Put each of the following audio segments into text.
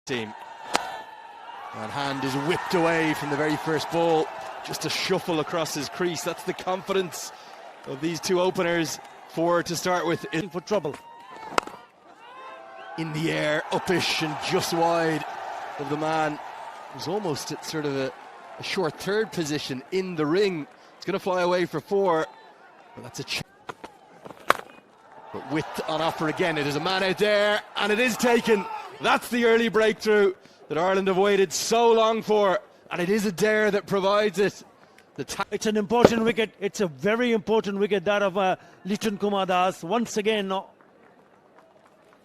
team. And hand is whipped away from the very first ball. Just a shuffle across his crease. That's the confidence of these two openers. Four to start with. In for trouble. In the air, uppish and just wide of the man. It was almost at sort of a short third position in the ring. It's going to fly away for four. But that's a but width on offer again. It is a man out there, and it is taken. That's the early breakthrough that Ireland have waited so long for, and it is a dare that provides it. It's an important wicket. It's a very important wicket, that of Liton Kumar Das. Once again,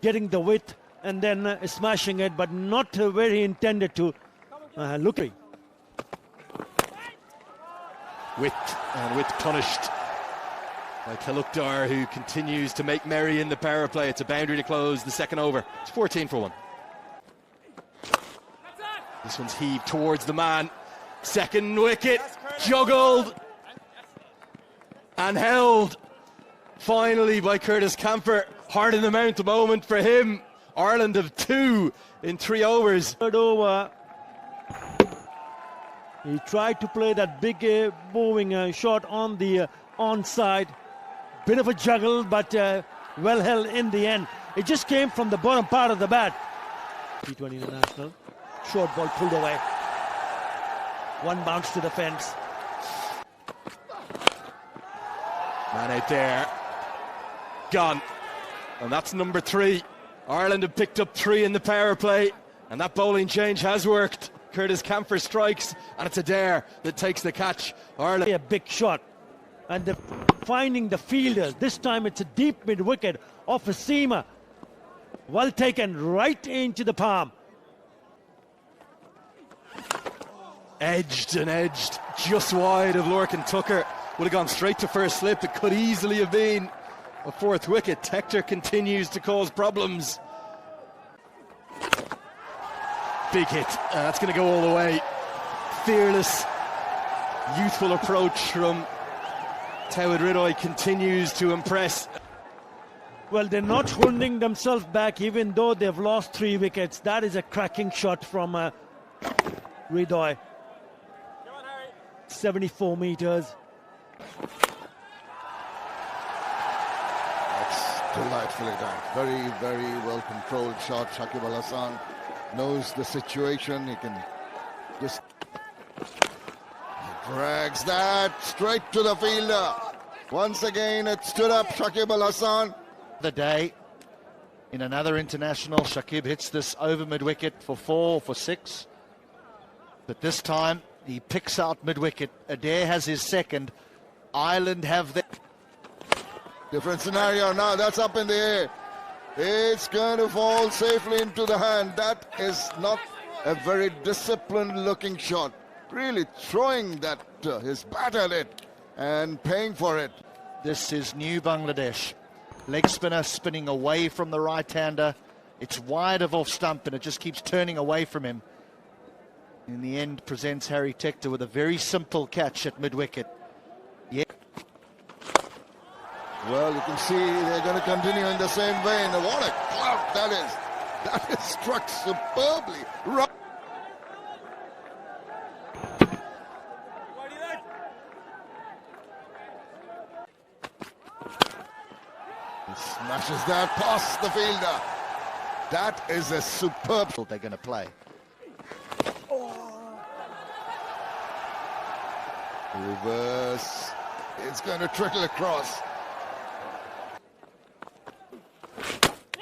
getting the width and then smashing it, but not very intended to. Looking. Width, and width punished by Kalukdar, who continues to make merry in the power play. It's a boundary to close the second over. It's 14 for 1. This one's heaved towards the man. Second wicket, juggled and held finally by Curtis Camper. Heart in the mouth moment for him. Ireland have 2 in 3 overs. Third over. He tried to play that big bowling shot on the onside. Bit of a juggle, but well held in the end. It just came from the bottom part of the bat. T20 International. Short ball pulled away. One bounce to the fence. Man out there. Gone. And that's number 3. Ireland have picked up 3 in the power play. And that bowling change has worked. Curtis Camphor strikes, and it's a dare that takes the catch. Ireland. A big shot. And finding the fielders. This time it's a deep mid-wicket off a seamer. Well taken right into the palm. Edged, just wide of Lorcan Tucker. Would have gone straight to first slip. It could easily have been a 4th wicket. Tector continues to cause problems. Big hit. That's going to go all the way. Fearless, youthful approach from Tawid Ridoy continues to impress. Well, they're not holding themselves back even though they've lost 3 wickets. That is a cracking shot from Ridoy. 74 meters. That's delightfully done. Very, very well controlled shot. Shakib Al Hasan knows the situation. He can just drags that straight to the fielder. Once again, it stood up Shakib Al Hasan. The day in another international, Shakib hits this over mid-wicket for 4, for 6. But this time, he picks out mid-wicket. Adair has his second. Ireland have their... Different scenario now. That's up in the air. It's going to fall safely into the hand. That is not a very disciplined-looking shot. Really throwing that his bat at it and paying for it. This is new Bangladesh. Leg spinner spinning away from the right-hander. It's wide of off stump and it just keeps turning away from him. In the end, presents Harry Tector with a very simple catch at mid-wicket. Yeah. Well, you can see they're going to continue in the same vein. What a clout that is. That is struck superbly. He smashes that past the fielder. That is a superb... They're going to play. Reverse. It's going to trickle across.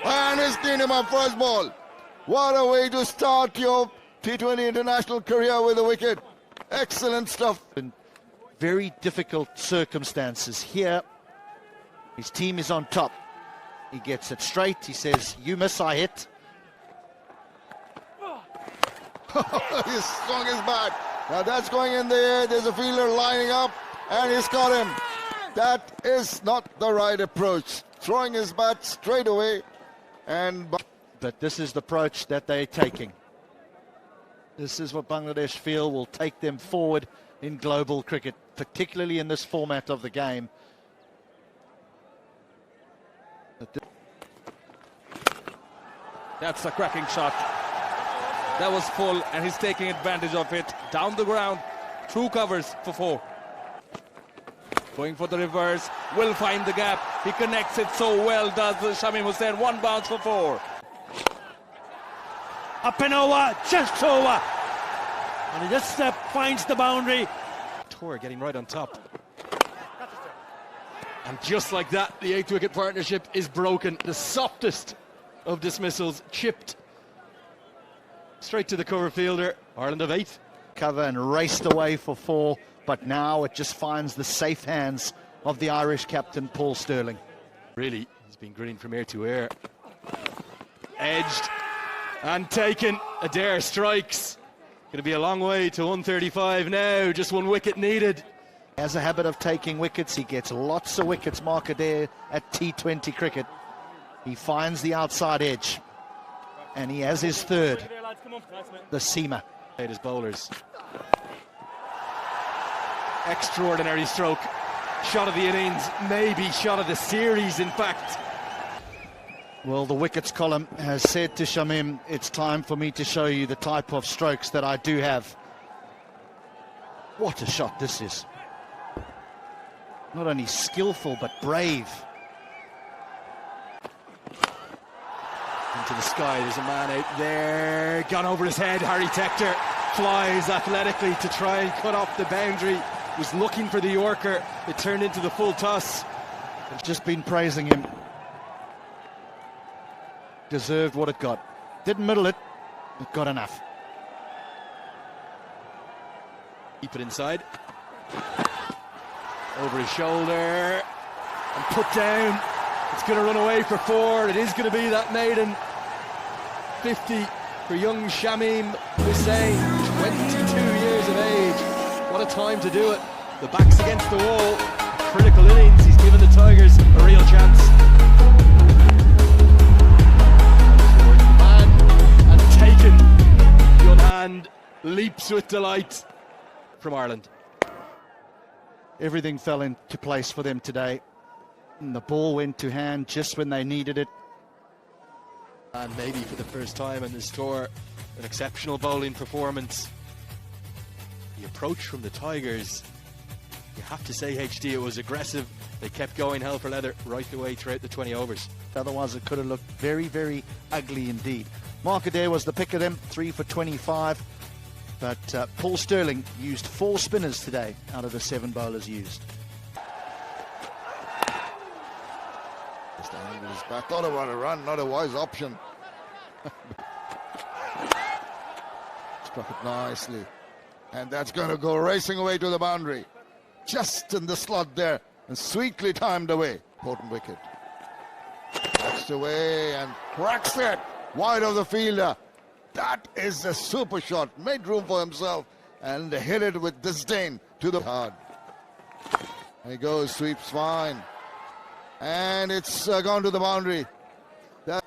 And he's cleaned him up first ball. What a way to start your T20 international career with a wicket. Excellent stuff. In very difficult circumstances here, his team is on top. He gets it straight. He says, you miss, I hit. He's swung his bat. Now that's going in the air. There's a fielder lining up, and he's caught him. That is not the right approach. Throwing his bat straight away. But this is the approach that they're taking. This is what Bangladesh feel will take them forward in global cricket, particularly in this format of the game. That's a cracking shot. That was full, and he's taking advantage of it. Down the ground, 2 covers for 4. Going for the reverse, will find the gap. He connects it so well, does Shamim Hussain. 1 bounce for 4. Up and over, just over. And he just finds the boundary. Tour getting right on top. And just like that, the 8th wicket partnership is broken. The softest of dismissals chipped straight to the cover fielder. Ireland have 8. Cover and raced away for 4, but now it just finds the safe hands of the Irish captain, Paul Stirling. Really, he's been grinning from ear to ear. Edged and taken. Adair strikes. Going to be a long way to 135 now. Just 1 wicket needed. He has a habit of taking wickets. He gets lots of wickets, Mark Adair, at T20 cricket. He finds the outside edge, and he has his 3rd, the seamer. His bowlers. Extraordinary stroke. Shot of the innings, maybe shot of the series, in fact. Well, the wickets column has said to Shamim, it's time for me to show you the type of strokes that I do have. What a shot this is. Not only skillful, but brave. Into the sky, there's a man out there. Gone over his head, Harry Tector flies athletically to try and cut off the boundary. Was looking for the Yorker. It turned into the full toss. I've just been praising him. Deserved what it got. Didn't middle it, but got enough. Keep it inside. Over his shoulder. And put down. It's going to run away for 4. It is going to be that maiden 50 for young Shamim Hussain, 22 years of age. What a time to do it. The back's against the wall. Critical innings. He's given the Tigers a real chance. And taken. Young hand leaps with delight from Ireland. Everything fell into place for them today. And the ball went to hand just when they needed it. And maybe for the first time in this tour, an exceptional bowling performance. The approach from the Tigers, you have to say, HD, it was aggressive. They kept going hell for leather right the way throughout the 20 overs. Otherwise it could have looked very, very ugly indeed. Mark Adair was the pick of them, 3 for 25. But Paul Stirling used 4 spinners today out of the 7 bowlers used. I thought about a run, not a wise option. Struck it nicely. And that's going to go racing away to the boundary. Just in the slot there. And sweetly timed away. Important wicket. Touched away and cracks it. Wide of the fielder. That is a super shot. Made room for himself. And hit it with disdain to the hard. There he goes. Sweeps fine. And it's gone to the boundary. Clean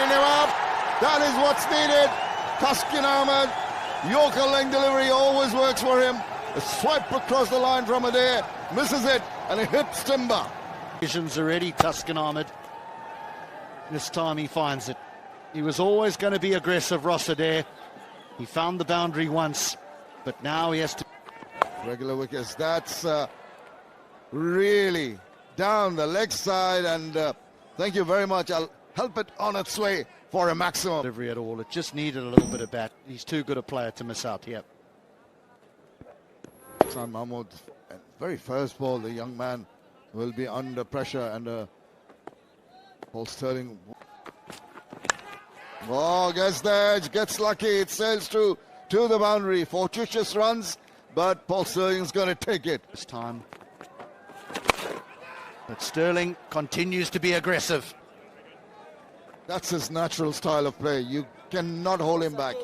him up. That is what's needed. Taskin Ahmed, Yorker length delivery always works for him. A swipe across the line from Adair, misses it, and it hits timber. Visions already, Taskin Ahmed. This time he finds it. He was always going to be aggressive, Ross Adair. He found the boundary once, but now he has to... Regular wickets, that's really down the leg side, and thank you very much. I'll help it on its way for a maximum. Delivery at all. It just needed a little bit of bat. He's too good a player to miss out here. Hassan Mahmood, very first ball, the young man will be under pressure, and Paul Stirling. Oh, gets the edge, gets lucky, it sails through to the boundary. Fortuitous runs, but Paul Stirling's going to take it. This time. But Stirling continues to be aggressive. That's his natural style of play. You cannot hold him back.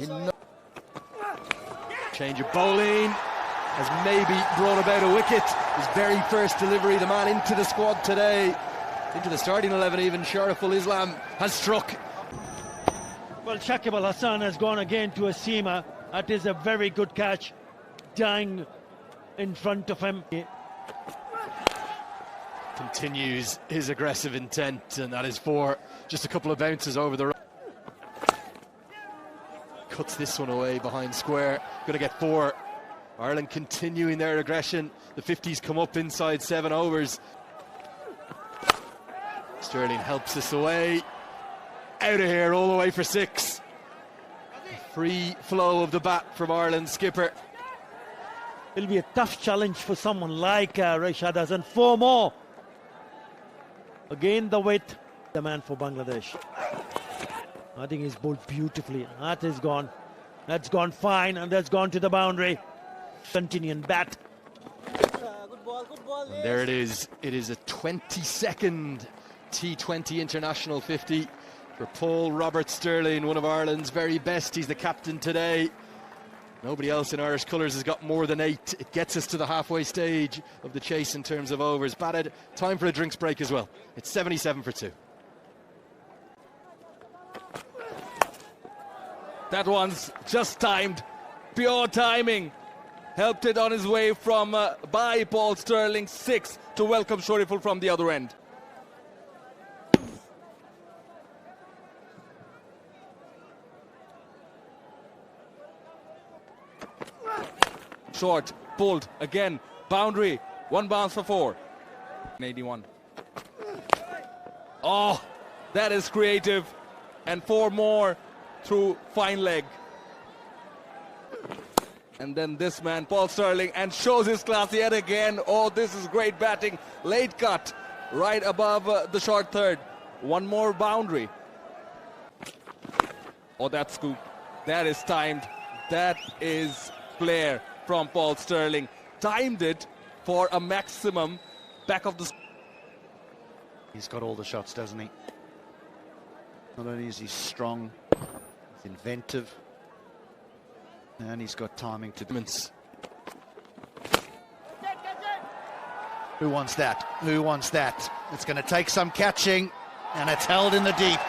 Change of bowling has maybe brought about a wicket. His very first delivery, the man into the squad today, into the starting 11 even, Shariful Islam has struck. Well, Shakib Al Hassan has gone again to a seamer. That is a very good catch. Dying in front of him. Continues his aggressive intent, and that is for just a couple of bounces over the... cuts this one away behind square. Going to get 4. Ireland continuing their aggression. The 50s come up inside 7 overs. Sterling helps this away. Out of here, all the way for 6. Free flow of the bat from Ireland's skipper. It'll be a tough challenge for someone like Rashad Hassan. 4 more. Again, the weight, the man for Bangladesh. I think he's bowled beautifully. That is gone. That's gone fine, and that's gone to the boundary. Continuing bat. And there it is. It is a 22nd T20 International 50 for Paul Robert Sterling, one of Ireland's very best. He's the captain today. Nobody else in Irish colours has got more than 8. It gets us to the halfway stage of the chase in terms of overs. Batted. Time for a drinks break as well. It's 77 for 2. That one's just timed. Pure timing. Helped it on his way from by Paul Sterling. 6 to welcome Shoriful from the other end. Short, pulled again, boundary, 1 bounce for 4. 81. Oh, that is creative. And 4 more through fine leg. And then this man, Paul Sterling, and shows his class yet again. Oh, this is great batting. Late cut, right above the short third. 1 more boundary. Oh, that scoop. That is timed. That is flair from Paul Sterling. Timed it for a maximum back of the... He's got all the shots, doesn't he? Not only is he strong, he's inventive, and he's got timing to do. Who wants that? Who wants that? It's going to take some catching, and it's held in the deep.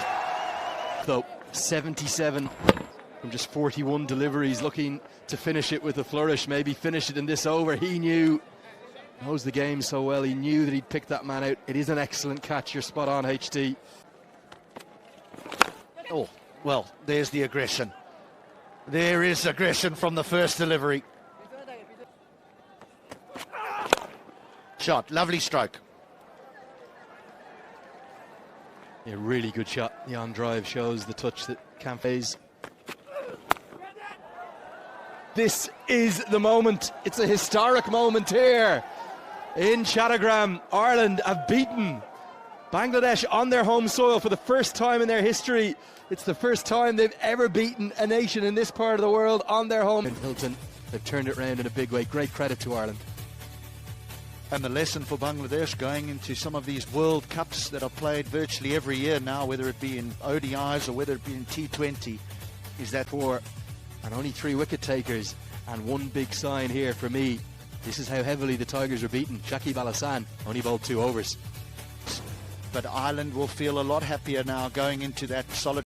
So 77 from just 41 deliveries, looking to finish it with a flourish, maybe finish it in this over. He knows the game so well. He knew that he'd pick that man out. It is an excellent catch. You're spot on, HT. Oh, well, there's the aggression. There is aggression from the first delivery. Shot, lovely stroke. Yeah, really good shot. The on drive shows the touch that Camp is. This is the moment. It's a historic moment here in Chattogram. Ireland have beaten Bangladesh on their home soil for the first time in their history. It's the first time they've ever beaten a nation in this part of the world on their home. In Hilton, they've turned it around in a big way. Great credit to Ireland. And the lesson for Bangladesh going into some of these World Cups that are played virtually every year now, whether it be in ODIs or whether it be in T20, is that for and only 3 wicket takers and 1 big sign here for me. This is how heavily the Tigers were beaten. Shakib Al Hassan only bowled 2 overs. But Ireland will feel a lot happier now going into that solid